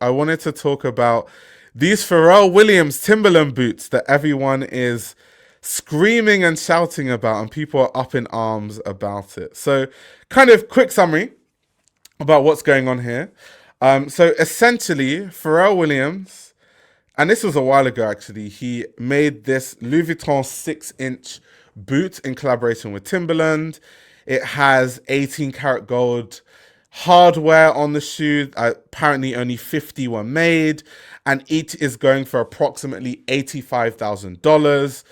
I wanted to talk about these Pharrell Williams Timberland boots that everyone is screaming and shouting about, and people are up in arms about it. So, kind of quick summary about what's going on here. So essentially, Pharrell Williams, and this was a while ago actually, he made this Louis Vuitton 6-inch boot in collaboration with Timberland. It has 18 karat gold hardware on the shoe. Apparently only 50 were made, and each is going for approximately $85,000.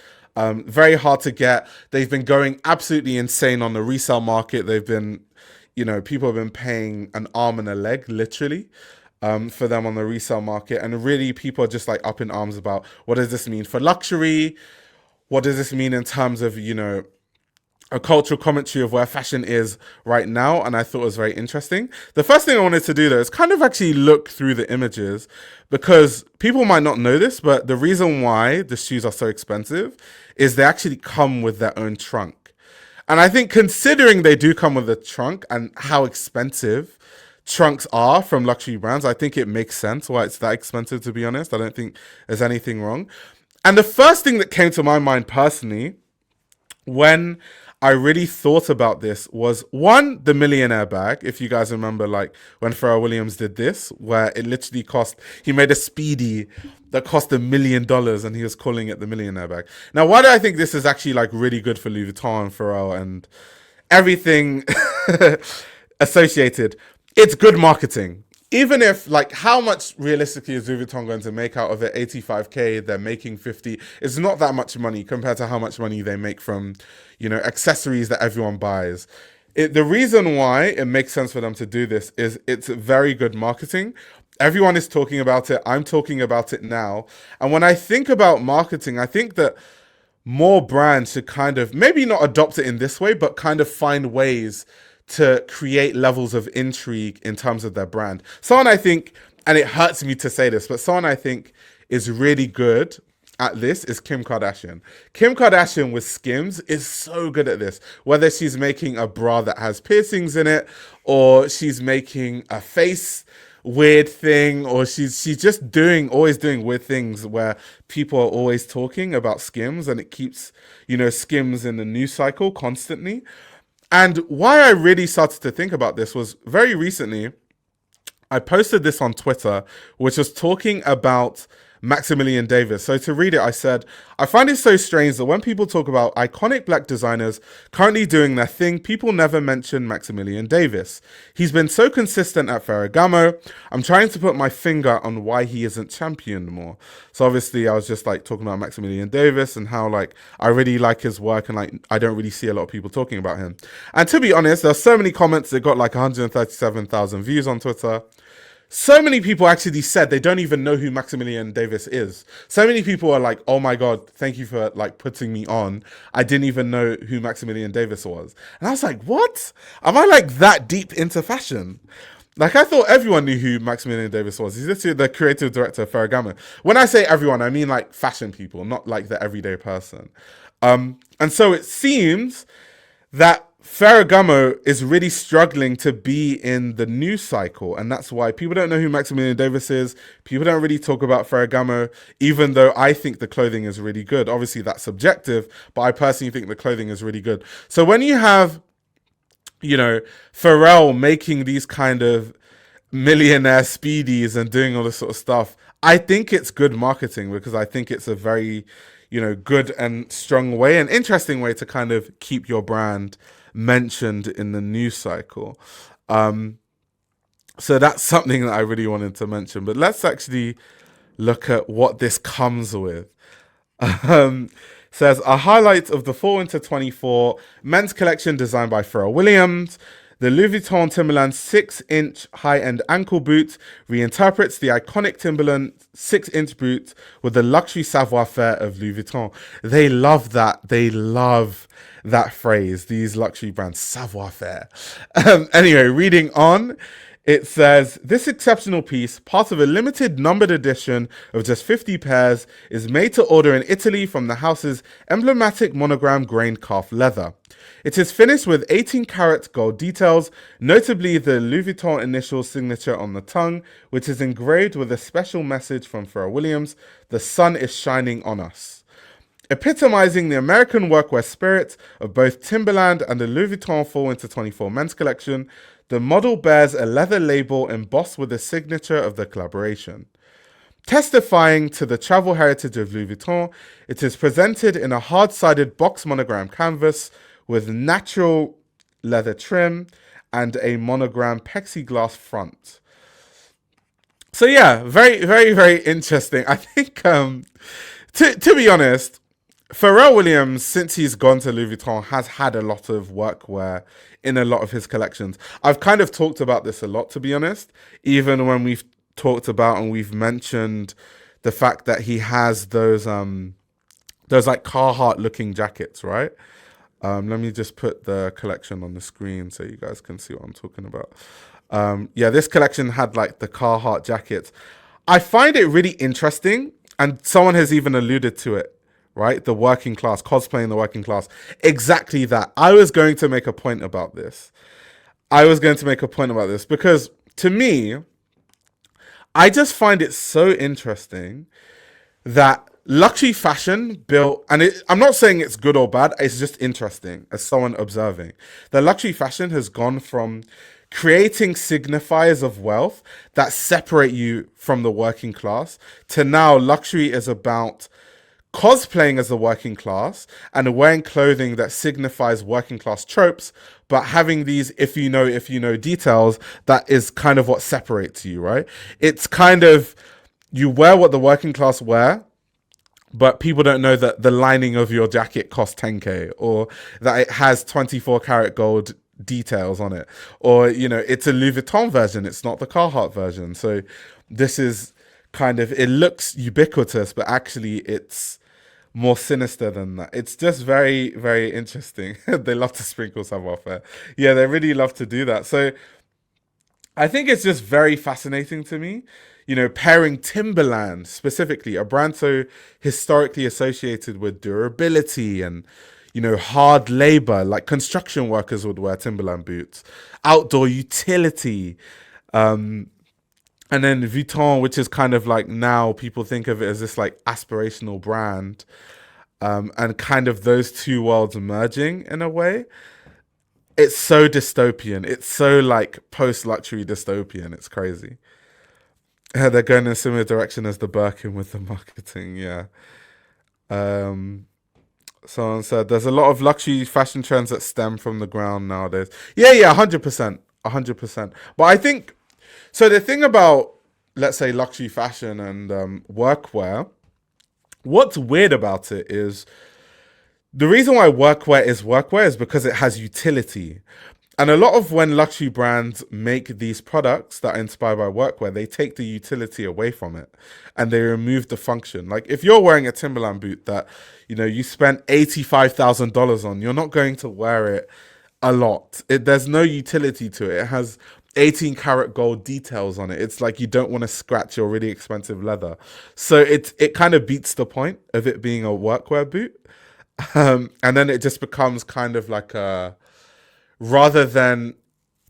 Very hard to get. They've been going absolutely insane on the resale market. They've been, people have been paying an arm and a leg, literally, for them on the resale market. And really, people are just like up in arms about what does this mean for luxury? What does this mean in terms of, a cultural commentary of where fashion is right now? And I thought it was very interesting. The first thing I wanted to do though is kind of actually look through the images, because people might not know this, but the reason why the shoes are so expensive is they actually come with their own trunk. And I think considering they do come with a trunk and how expensive trunks are from luxury brands, I think it makes sense why it's that expensive, to be honest. I don't think there's anything wrong. And the first thing that came to my mind personally when I really thought about this was, one, the millionaire bag. If you guys remember, like when Pharrell Williams did this, where it literally he made a Speedy that cost $1 million and he was calling it the millionaire bag. Now, why do I think this is actually like really good for Louis Vuitton and Pharrell and everything associated? It's good marketing. Even if, like, how much realistically is Louis Vuitton going to make out of it? 85K, they're making 50. It's not that much money compared to how much money they make from, accessories that everyone buys. The reason why it makes sense for them to do this is it's very good marketing. Everyone is talking about it. I'm talking about it now. And when I think about marketing, I think that more brands should kind of, maybe not adopt it in this way, but kind of find ways to create levels of intrigue in terms of their brand. Someone I think, and it hurts me to say this, but someone I think is really good at this is Kim Kardashian. Kim Kardashian with Skims is so good at this. Whether she's making a bra that has piercings in it, or she's making a face weird thing, or she's just always doing weird things where people are always talking about Skims, and it keeps, Skims in the news cycle constantly. And why I really started to think about this was very recently, I posted this on Twitter, which was talking about Maximilian Davis. So to read it, I said, I find it so strange that when people talk about iconic black designers currently doing their thing, people never mention Maximilian Davis. He's been so consistent at Ferragamo. I'm trying to put my finger on why he isn't championed more. So obviously I was just like talking about Maximilian Davis and how like I really like his work, and like I don't really see a lot of people talking about him. And to be honest, there's so many comments that got like 137,000 views on Twitter. So many people actually said they don't even know who Maximilian Davis is. So many people are like, oh my God, thank you for like putting me on. I didn't even know who Maximilian Davis was. And I was like, what? Am I like that deep into fashion? Like, I thought everyone knew who Maximilian Davis was. He's literally the creative director of Ferragamo. When I say everyone, I mean like fashion people, not like the everyday person. And so it seems that Ferragamo is really struggling to be in the news cycle, and that's why people don't know who Maximilian Davis is. People don't really talk about Ferragamo, even though I think the clothing is really good. Obviously, that's subjective, but I personally think the clothing is really good. So when you have, Pharrell making these kind of millionaire speedies and doing all this sort of stuff, I think it's good marketing, because I think it's a very, good and strong way, an interesting way to kind of keep your brand mentioned in the news cycle. So that's something that I really wanted to mention. But let's actually look at what this comes with. Says a highlight of the Fall-Winter 24 men's collection designed by Pharrell Williams. The Louis Vuitton Timberland 6-inch high-end ankle boot reinterprets the iconic Timberland 6-inch boot with the luxury savoir-faire of Louis Vuitton. They love that. They love that phrase, these luxury brands, savoir-faire. Anyway, reading on, It says, this exceptional piece, part of a limited numbered edition of just 50 pairs, is made to order in Italy from the house's emblematic monogram grained calf leather. It is finished with 18 karat gold details, notably the Louis Vuitton initial signature on the tongue, which is engraved with a special message from Pharrell Williams, "The sun is shining on us." Epitomizing the American workwear spirit of both Timberland and the Louis Vuitton Fall-Winter 24 men's collection, the model bears a leather label embossed with the signature of the collaboration. Testifying to the travel heritage of Louis Vuitton, it is presented in a hard-sided box monogram canvas with natural leather trim and a monogram plexiglas front. So yeah, very, very, very interesting. I think, to be honest, Pharrell Williams, since he's gone to Louis Vuitton, has had a lot of workwear in a lot of his collections. I've kind of talked about this a lot, to be honest, even when we've talked about and we've mentioned the fact that he has those like Carhartt looking jackets, right? Let me just put the collection on the screen so you guys can see what I'm talking about. Yeah, this collection had like the Carhartt jackets. I find it really interesting, and someone has even alluded to it, right? The working class, cosplaying the working class. Exactly that. I was going to make a point about this. Because to me, I just find it so interesting that luxury fashion built, and I'm not saying it's good or bad, it's just interesting as someone observing. The luxury fashion has gone from creating signifiers of wealth that separate you from the working class to now luxury is about cosplaying as the working class and wearing clothing that signifies working class tropes, but having these if you know details that is kind of what separates you, right? It's kind of, you wear what the working class wear, but people don't know that the lining of your jacket costs 10k, or that it has 24 karat gold details on it, or it's a Louis Vuitton version, it's not the Carhartt version. So this is kind of, it looks ubiquitous, but actually it's more sinister than that. It's just very, very interesting. They love to sprinkle savoir-faire. Yeah, they really love to do that. So I think it's just very fascinating to me, pairing Timberland specifically, a brand so historically associated with durability and, hard labor, like construction workers would wear Timberland boots, outdoor utility, and then Vuitton, which is kind of like, now people think of it as this like aspirational brand, and kind of those two worlds merging in a way. It's so dystopian. It's so like post-luxury dystopian. It's crazy. They're going in a similar direction as the Birkin with the marketing. Yeah. Someone said there's a lot of luxury fashion trends that stem from the ground nowadays. Yeah, 100%. 100%. But I think, so the thing about, let's say, luxury fashion and workwear, what's weird about it is the reason why workwear is because it has utility. And a lot of when luxury brands make these products that are inspired by workwear, they take the utility away from it and they remove the function. Like if you're wearing a Timberland boot that, you spent $85,000 on, you're not going to wear it a lot. There's no utility to it. It has 18 karat gold details on it. It's like you don't want to scratch your really expensive leather. So it kind of beats the point of it being a workwear boot. And then it just becomes kind of like rather than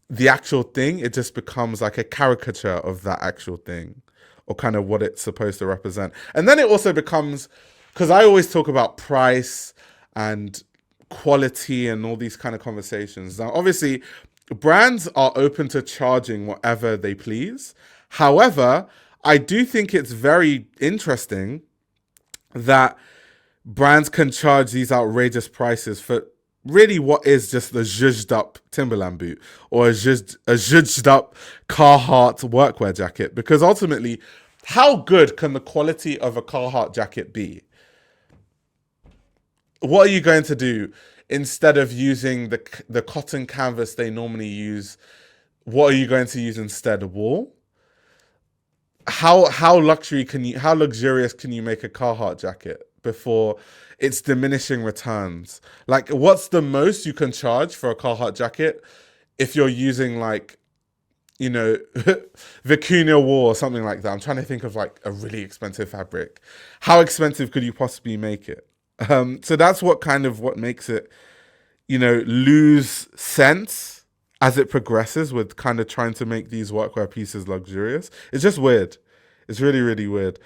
the actual thing, it just becomes like a caricature of that actual thing, or kind of what it's supposed to represent. And then it also becomes, because I always talk about price and quality and all these kind of conversations. Now, obviously, brands are open to charging whatever they please. However, I do think it's very interesting that brands can charge these outrageous prices for really what is just the zhuzhed up Timberland boot or a zhuzhed up Carhartt workwear jacket. Because ultimately, how good can the quality of a Carhartt jacket be? What are you going to do instead of using the cotton canvas they normally use? What are you going to use instead? Wool? How luxurious can you make a Carhartt jacket before it's diminishing returns? Like, what's the most you can charge for a Carhartt jacket if you're using like you know, vicuña wool or something like that. I'm trying to think of like a really expensive fabric. How expensive could you possibly make it? So that's what makes it, lose sense as it progresses with kind of trying to make these workwear pieces luxurious. It's just weird. It's really, really weird.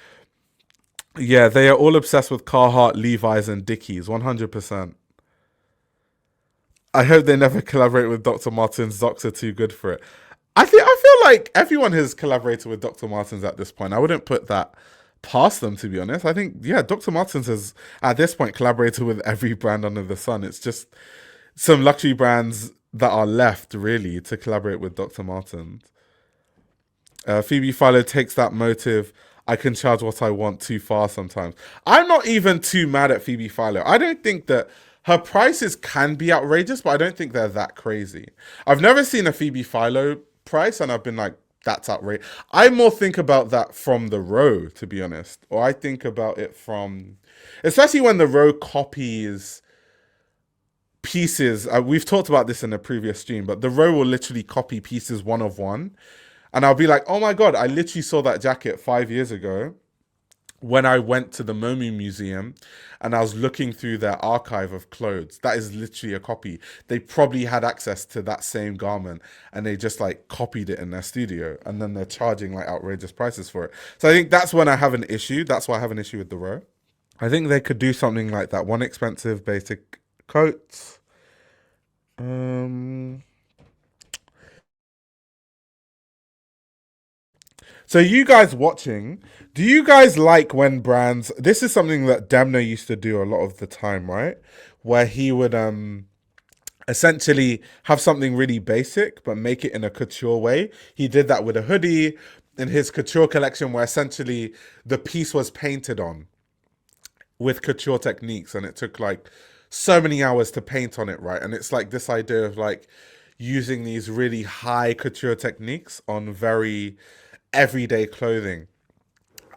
Yeah, they are all obsessed with Carhartt, Levi's, and Dickies, 100%. I hope they never collaborate with Dr. Martens. Docs are too good for it. I feel like everyone has collaborated with Dr. Martens at this point. I wouldn't put that past them, to be honest. I think, yeah, Dr. Martens has at this point collaborated with every brand under the sun. It's just some luxury brands that are left really to collaborate with Dr. Martens. Phoebe Philo takes that motive. I can charge what I want too far sometimes. I'm not even too mad at Phoebe Philo. I don't think that her prices can be outrageous, but I don't think they're that crazy. I've never seen a Phoebe Philo price and I've been like, that's outrageous. I more think about that from the row, to be honest. Or I think about it from, especially when the row copies pieces. We've talked about this in a previous stream, but the row will literally copy pieces one of one. And I'll be like, oh my God, I literally saw that jacket 5 years ago when I went to the MoMU Museum and I was looking through their archive of clothes. That is literally a copy. They probably had access to that same garment and they just like copied it in their studio and then they're charging like outrageous prices for it. So I think that's when I have an issue. That's why I have an issue with the row. I think they could do something like that. One expensive basic coat. So you guys watching, do you guys like when brands, this is something that Demna used to do a lot of the time, right? Where he would essentially have something really basic but make it in a couture way. He did that with a hoodie in his couture collection where essentially the piece was painted on with couture techniques and it took like so many hours to paint on it, right? And it's like this idea of like using these really high couture techniques on very everyday clothing.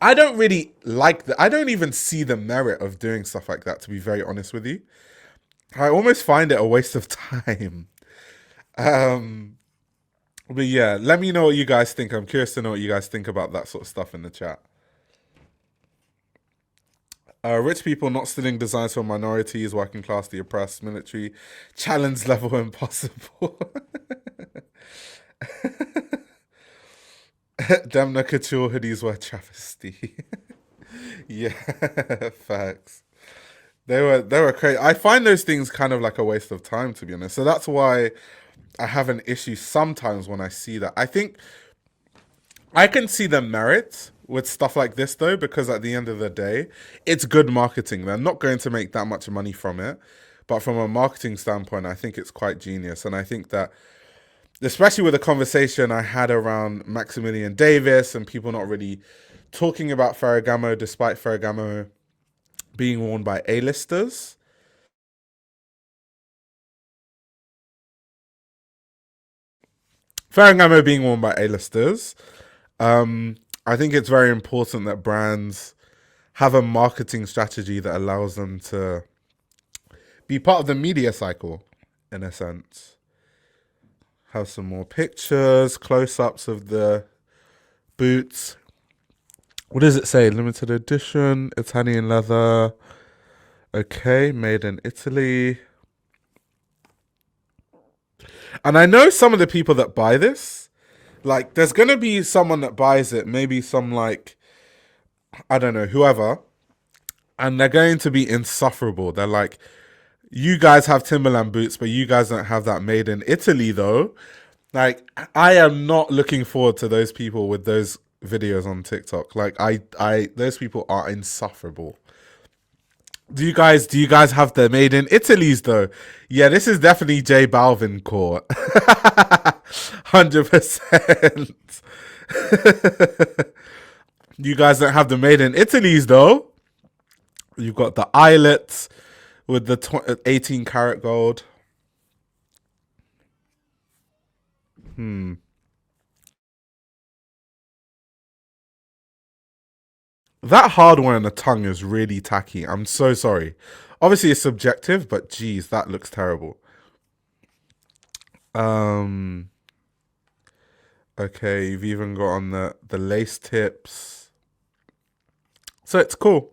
I don't really like that. I don't even see the merit of doing stuff like that, to be very honest with you. I almost find it a waste of time. Um, but yeah, let me know what you guys think. I'm curious to know what you guys think about that sort of stuff in the chat. Rich people not stealing designs from minorities, working class, the oppressed, military, challenge level impossible. Demna couture hoodies were travesty. Yeah, facts. They were crazy. I find those things kind of like a waste of time, to be honest. So that's why I have an issue sometimes when I see that. I think I can see the merit with stuff like this though, because at the end of the day, it's good marketing. They're not going to make that much money from it. But from a marketing standpoint, I think it's quite genius. And I think that, especially with the conversation I had around Maximilian Davis and people not really talking about Ferragamo, despite Ferragamo being worn by A-listers. Ferragamo being worn by A-listers. I think it's very important that brands have a marketing strategy that allows them to be part of the media cycle, in a sense. Have some more pictures, close-ups of the boots. What does it say? Limited edition, Italian leather. Okay, made in Italy. And I know some of the people that buy this, like, there's going to be someone that buys it, maybe some, like, I don't know, whoever, and they're going to be insufferable. They're like, you guys have Timberland boots, but you guys don't have that made in Italy, though. Like, I am not looking forward to those people with those videos on TikTok. Like, those people are insufferable. Do you guys have the made in Italy's though? Yeah, this is definitely J Balvin court. 100%. You guys don't have the made in Italy's though. You've got the eyelets with the 18 karat gold. That hardware on the tongue is really tacky. I'm so sorry. Obviously, it's subjective, but geez, that looks terrible. Okay, you've even got on the lace tips. So it's cool.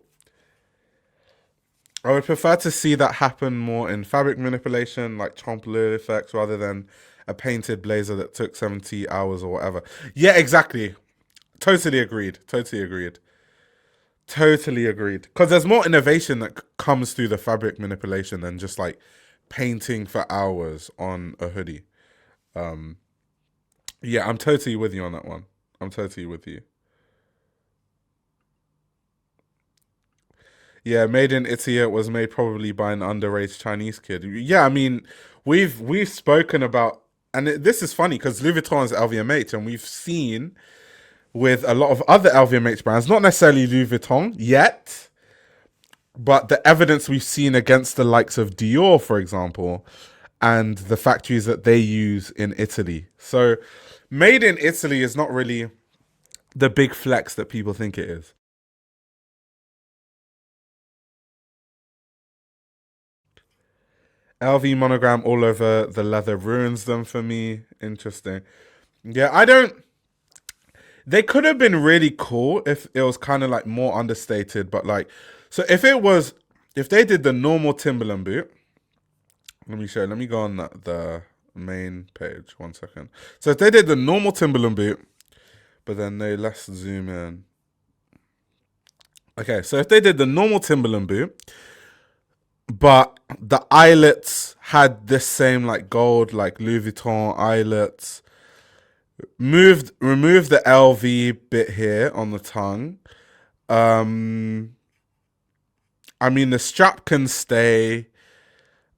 I would prefer to see that happen more in fabric manipulation, like trompe-l'oeil effects, rather than a painted blazer that took 70 hours or whatever. Yeah, exactly. Totally agreed. Totally agreed. Totally agreed. Because there's more innovation that comes through the fabric manipulation than just like painting for hours on a hoodie. Um, yeah, I'm totally with you on that one. I'm totally with you. Yeah, made in Italy. It was made probably by an underage Chinese kid. Yeah, I mean, we've spoken about, and this is funny because Louis Vuitton is LVMH, and we've seen with a lot of other LVMH brands, not necessarily Louis Vuitton yet, but the evidence we've seen against the likes of Dior, for example, and the factories that they use in Italy. So, made in Italy is not really the big flex that people think it is. LV monogram all over the leather ruins them for me. Interesting. Yeah, I don't. They could have been really cool if it was kind of like more understated, but like, so if they did the normal Timberland boot, let me show, let me go on the main page, 1 second. So if they did the normal Timberland boot, but then let's zoom in. Okay, so if they did the normal Timberland boot, but the eyelets had this same like gold, like Louis Vuitton eyelets, removed the LV bit here on the tongue. Um, I mean, the strap can stay,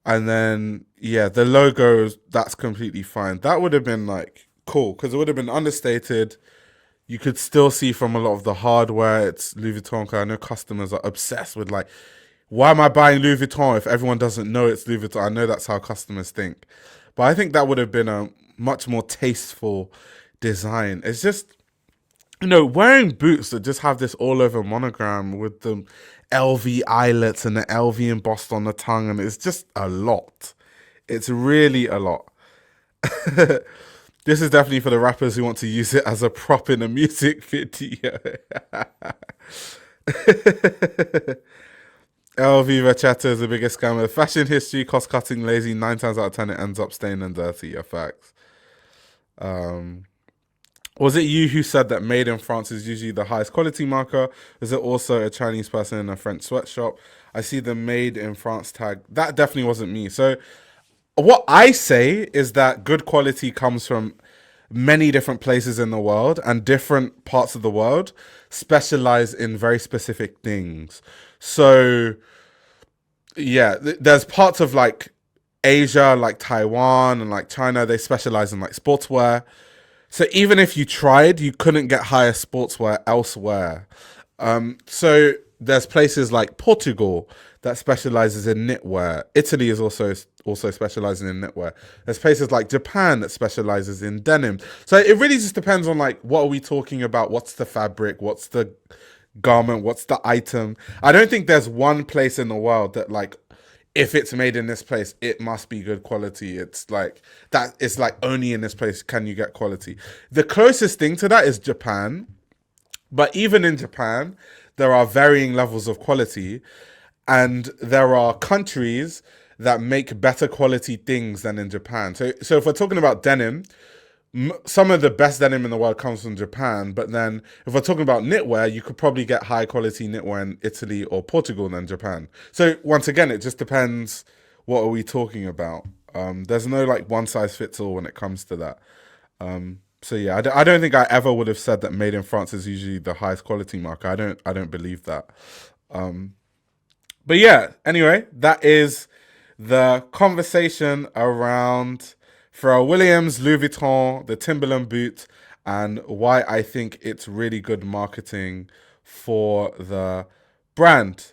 and then yeah, the logo that's completely fine. That would have been like cool because it would have been understated. You could still see from a lot of the hardware it's Louis Vuitton. 'Cause I know customers are obsessed with like, why am I buying Louis Vuitton if everyone doesn't know it's Louis Vuitton? I know that's how customers think, but I think that would have been a much more tasteful design. It's just, wearing boots that just have this all over monogram with the LV eyelets and the LV embossed on the tongue, and it's just a lot. It's really a lot. This is definitely for the rappers who want to use it as a prop in a music video. LV Racheta is the biggest scam of fashion history, cost cutting, lazy. 9 times out of 10, it ends up staying and dirty. Yeah, facts. Um, Was it you who said that made in France is usually the highest quality marker? Is it also a Chinese person in a French sweatshop? I see the made in France tag. That definitely wasn't me. So what I say is that good quality comes from many different places in the world, and different parts of the world specialize in very specific things. So yeah, there's parts of like Asia, like Taiwan and like China, they specialize in like sportswear. So even if you tried, you couldn't get higher sportswear elsewhere. So there's places like Portugal that specializes in knitwear. Italy is also specializing in knitwear. There's places like Japan that specializes in denim. So it really just depends on like, what are we talking about? What's the fabric? What's the garment? What's the item? I don't think there's one place in the world that like, if it's made in this place, it must be good quality. It's like that. It's like only in this place can you get quality. The closest thing to that is Japan. But even in Japan, there are varying levels of quality, and there are countries that make better quality things than in Japan. So if we're talking about denim, some of the best denim in the world comes from Japan. But then if we're talking about knitwear, you could probably get high quality knitwear in Italy or Portugal than Japan. So once again, it just depends, what are we talking about. There's no like one size fits all when it comes to that. So yeah, I don't think I ever would have said that made in France is usually the highest quality marker. I don't believe that. But yeah, anyway, that is the conversation around Pharrell Williams, Louis Vuitton, the Timberland boot, and why I think it's really good marketing for the brand.